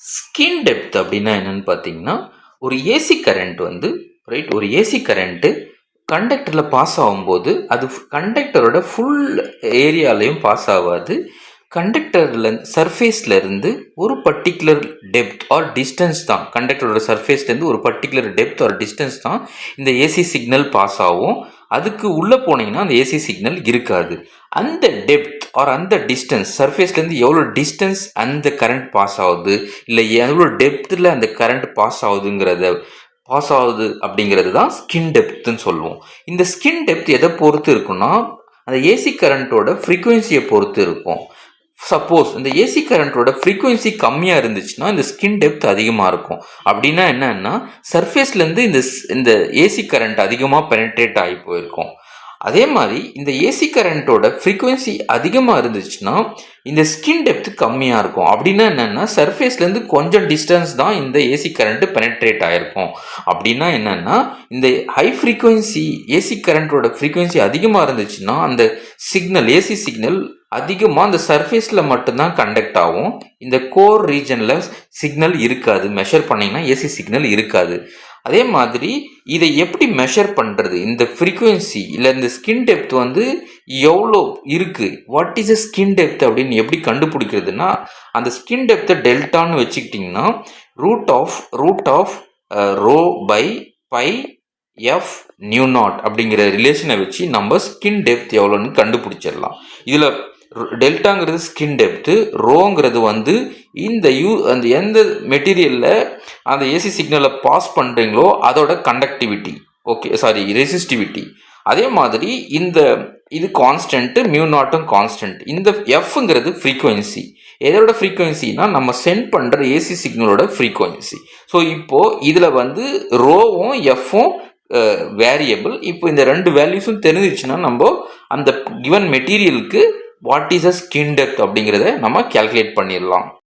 Skin depth அப்படின்னா என்னன்னு பார்த்தீங்கன்னா, ஒரு ஏசி கரண்ட் வந்து ரைட் ஒரு ஏசி கரண்ட்டு கண்டக்டரில் பாஸ் ஆகும்போது, அது கண்டக்டரோட ஃபுல் ஏரியாலையும் பாஸ் ஆகாது. கண்டக்டரில் சர்ஃபேஸ்லேருந்து ஒரு பர்டிகுலர் டெப்த் ஆர் டிஸ்டன்ஸ் தான், கண்டக்டரோட சர்ஃபேஸ்லேருந்து ஒரு பர்டிகுலர் டெப்த் ஆர் டிஸ்டன்ஸ் தான் இந்த ஏசி சிக்னல் பாஸ் ஆகும். அதுக்கு உள்ளே போனீங்கன்னா அந்த ஏசி சிக்னல் இருக்காது. அந்த டெப்த் ஆர் அந்த டிஸ்டன்ஸ், சர்ஃபேஸ்லேருந்து எவ்வளோ டிஸ்டன்ஸ் அந்த கரண்ட் பாஸ் ஆகுது, இல்லை எவ்வளோ டெப்த்தில் அந்த கரண்ட் பாஸ் ஆகுது அப்படிங்கிறது தான் ஸ்கின் டெப்த்துன்னு சொல்லுவோம். இந்த ஸ்கின் டெப்த் எதை பொறுத்து இருக்குன்னா, அந்த ஏசி கரண்ட்டோட ஃப்ரீக்குவென்சியை பொறுத்து இருக்கும். சப்போஸ் இந்த ஏசி கரண்ட்டோட ஃப்ரீக்குவென்சி கம்மியாக இருந்துச்சுன்னா இந்த ஸ்கின் டெப்த் அதிகமாக இருக்கும். அப்படின்னா என்னன்னா, சர்ஃபேஸ்லேருந்து இந்த ஏசி கரண்ட் அதிகமாக பெனட்ரேட் ஆகி போயிருக்கும். அதே மாதிரி இந்த ஏசி கரண்ட்டோட ஃப்ரீக்குவென்சி அதிகமாக இருந்துச்சுன்னா இந்த ஸ்கின் டெப்த் கம்மியாக இருக்கும். அப்படின்னா என்னென்னா, சர்ஃபேஸ்லேருந்து கொஞ்சம் டிஸ்டன்ஸ் தான் இந்த ஏசி கரண்ட்டு பெனட்ரேட் ஆகிருக்கும். அப்படின்னா என்னென்னா, இந்த ஹை ஃப்ரீக்குவென்சி ஏசி கரண்ட்டோட ஃப்ரீக்குவென்சி அதிகமாக இருந்துச்சுன்னா அந்த சிக்னல், ஏசி சிக்னல் அதிகமாக அந்த சர்ஃபேஸில் மட்டும்தான் கண்டக்ட் ஆகும். இந்த கோர் ரீஜனில் சிக்னல் இருக்காது. மெஷர் பண்ணிங்கன்னா ஏசி சிக்னல் இருக்காது. அதே மாதிரி இதை எப்படி மெஷர் பண்ணுறது, இந்த ஃப்ரீக்குவென்சி இல்லை இந்த ஸ்கின் டெப்த் வந்து எவ்வளோ இருக்குது, what is a skin depth அப்படின்னு எப்படி கண்டுபிடிக்கிறதுனா, அந்த ஸ்கின் டெப்த்தை டெல்டான்னு வச்சுக்கிட்டிங்கன்னா root of rho by pi f mu naught அப்படிங்கிற ரிலேஷனை வச்சு நம்ம ஸ்கின் டெப்த் எவ்வளோன்னு கண்டுபிடிச்சிடலாம். இதில் டெல்டாங்கிறது ஸ்கின் டெப்த்து, ரோங்கிறது வந்து அந்த எந்த மெட்டீரியலில் அந்த ஏசி சிக்னலை பாஸ் பண்ணுறீங்களோ அதோட கண்டக்டிவிட்டி, ரெசிஸ்டிவிட்டி. அதே மாதிரி இது கான்ஸ்டன்ட்டு, மியூ நாட்டும் கான்ஸ்டன்ட். இந்த எஃப்ங்கிறது ஃப்ரீக்குவென்சி. எதோட ஃப்ரீக்குவென்சினா நம்ம சென்ட் பண்ணுற ஏசி சிக்னலோட ஃப்ரீக்குவென்சி. ஸோ இப்போது இதில் வந்து ரோவும் எஃப்பும் வேரியபிள். இப்போ இந்த ரெண்டு வேல்யூஸும் தெரிஞ்சிச்சுன்னா நம்ம அந்த கிவன் மெட்டீரியலுக்கு what is a skin depth அப்படிங்கிறத நம்ம கேல்குலேட் பண்ணிடலாம்.